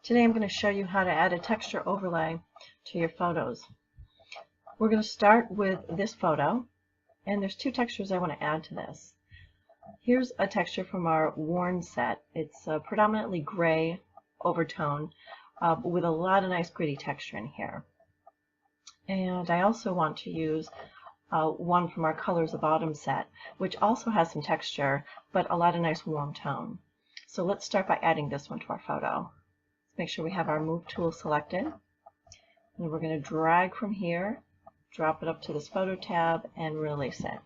Today I'm going to show you how to add a texture overlay to your photos. We're going to start with this photo, and there's two textures I want to add to this. Here's a texture from our worn set. It's a predominantly gray overtone with a lot of nice gritty texture in here. And I also want to use one from our Colors of Autumn set, which also has some texture, but a lot of nice warm tone. So let's start by adding this one to our photo. Make sure we have our Move tool selected. And we're going to drag from here, drop it up to this Photo tab, and release it.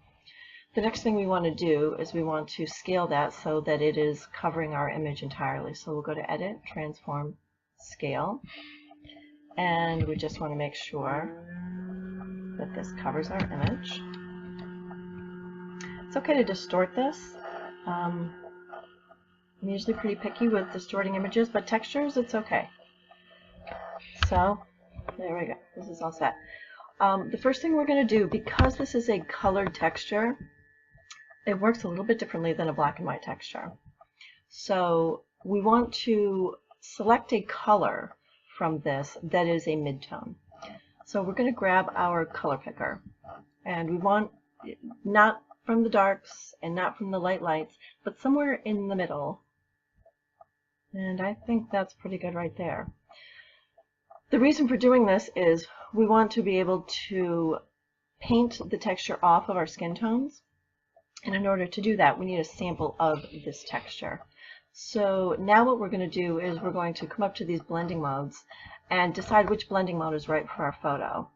The next thing we want to do is we want to scale that so that it is covering our image entirely. So we'll go to Edit, Transform, Scale, and we just want to make sure that this covers our image. It's okay to distort this. I'm usually pretty picky with distorting images, but textures, it's okay. So, there we go. This is all set. The first thing we're going to do, because this is a colored texture, it works a little bit differently than a black and white texture. So, we want to select a color from this that is a midtone. So, we're going to grab our color picker, and we want not from the darks and not from the lights, but somewhere in the middle. And I think that's pretty good right there. The reason for doing this is we want to be able to paint the texture off of our skin tones. And in order to do that, we need a sample of this texture. So now what we're going to do is we're going to come up to these blending modes and decide which blending mode is right for our photo.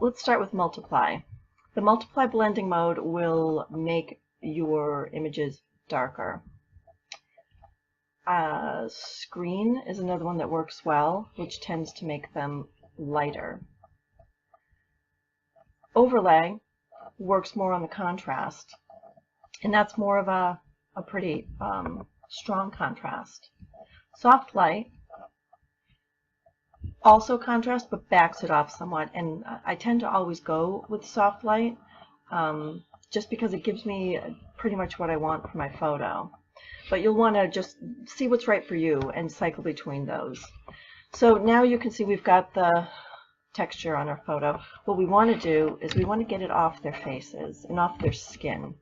Let's start with multiply. The multiply blending mode will make your images darker. Screen is another one that works well, which tends to make them lighter. Overlay works more on the contrast, and that's more of a pretty strong contrast. Soft light also contrast, but backs it off somewhat, and I tend to always go with soft light just because it gives me pretty much what I want for my photo. But you'll want to just see what's right for you and cycle between those. So now you can see we've got the texture on our photo. What we want to do is we want to get it off their faces and off their skin.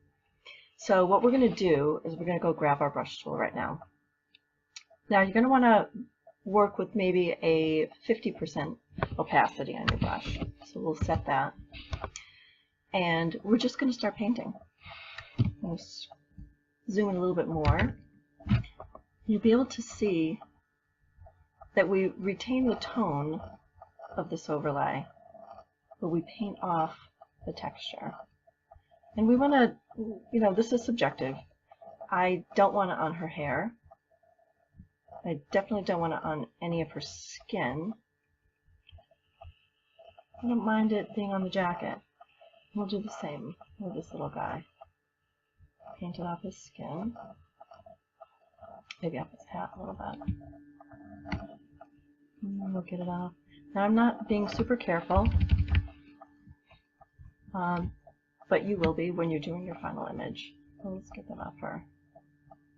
So what we're going to do is we're going to go grab our brush tool right now. Now you're going to want to work with maybe a 50% opacity on your brush. So we'll set that. And we're just going to start painting. We'll zoom in a little bit more. You'll be able to see that we retain the tone of this overlay, but we paint off the texture. And we want to, this is subjective. I don't want it on her hair. I definitely don't want it on any of her skin. I don't mind it being on the jacket. We'll do the same with this little guy. Paint it off his skin, maybe off his hat a little bit. And we'll get it off. Now I'm not being super careful, but you will be when you're doing your final image. So let's get that off her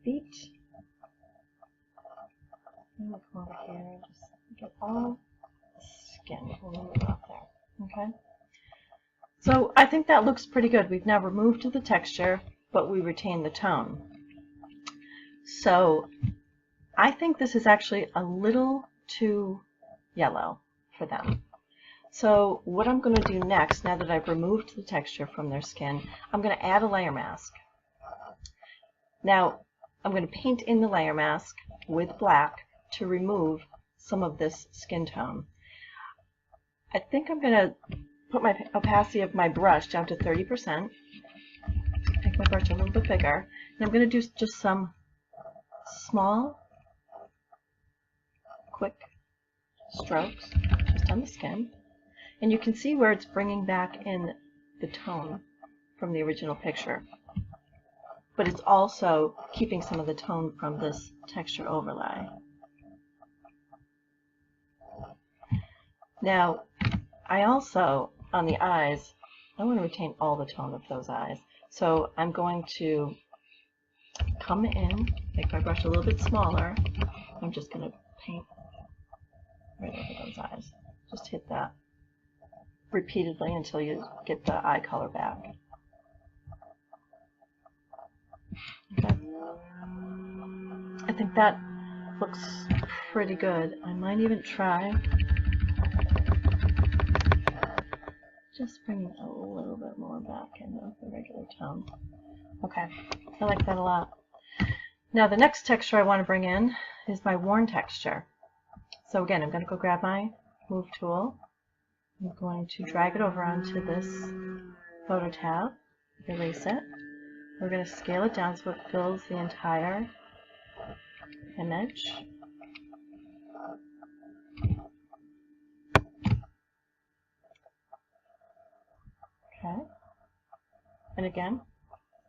feet. And we'll come over here and just get all the skin. We'll move it off there. Okay. So I think that looks pretty good. We've now removed the texture, but we retain the tone. So I think this is actually a little too yellow for them. So what I'm going to do next, now that I've removed the texture from their skin, I'm going to add a layer mask. Now I'm going to paint in the layer mask with black to remove some of this skin tone. I think I'm going to put my opacity of my brush down to 30%. Make my brush a little bit bigger, and I'm going to do just some small, quick strokes just on the skin. And you can see where it's bringing back in the tone from the original picture. But it's also keeping some of the tone from this texture overlay. Now, I also, on the eyes, I want to retain all the tone of those eyes. So I'm going to come in, make my brush a little bit smaller. I'm just going to paint right over those eyes. Just hit that repeatedly until you get the eye color back. Okay. I think that looks pretty good. I might even try just bringing a little bit more back in the regular tone. Okay, I like that a lot. Now the next texture I want to bring in is my worn texture. So again, I'm going to go grab my Move tool. I'm going to drag it over onto this photo tab, erase it. We're going to scale it down so it fills the entire image. Okay. And again,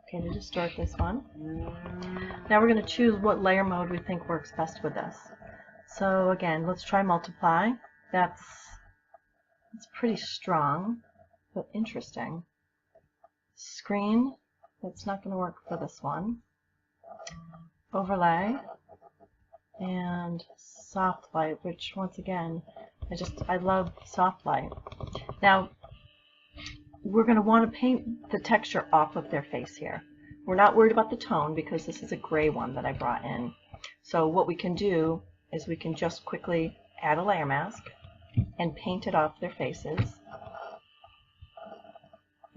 okay, to distort this one. Now we're going to choose what layer mode we think works best with this. So again, let's try multiply. That's pretty strong, but interesting. Screen, that's not going to work for this one. Overlay and soft light, which once again, I love soft light. Now we're going to want to paint the texture off of their face here. We're not worried about the tone because this is a gray one that I brought in. So what we can do is we can just quickly add a layer mask and paint it off their faces.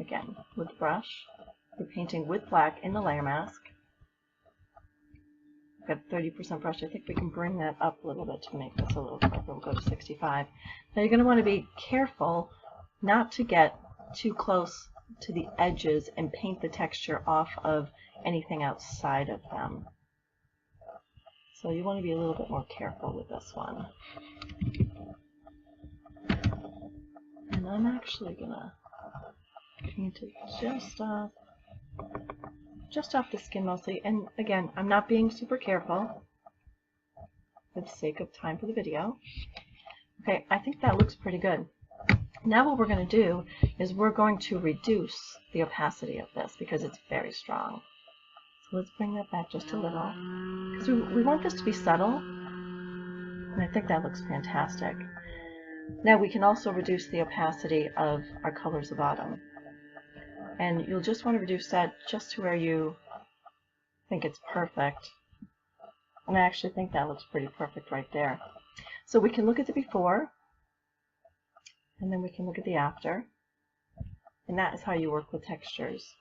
Again, with the brush, we're painting with black in the layer mask. I've got 30% brush. I think we can bring that up a little bit to make this a little darker. We'll go to 65. Now you're going to want to be careful not to get too close to the edges and paint the texture off of anything outside of them. So you want to be a little bit more careful with this one. And I'm actually going to paint it just off the skin mostly. And again, I'm not being super careful for the sake of time for the video. Okay, I think that looks pretty good. Now what we're going to do is we're going to reduce the opacity of this because it's very strong. So let's bring that back just a little, because we want this to be subtle, and I think that looks fantastic. Now we can also reduce the opacity of our colors of autumn, and you'll just want to reduce that just to where you think it's perfect, and I actually think that looks pretty perfect right there. So we can look at the before, and then we can look at the after, and that is how you work with textures.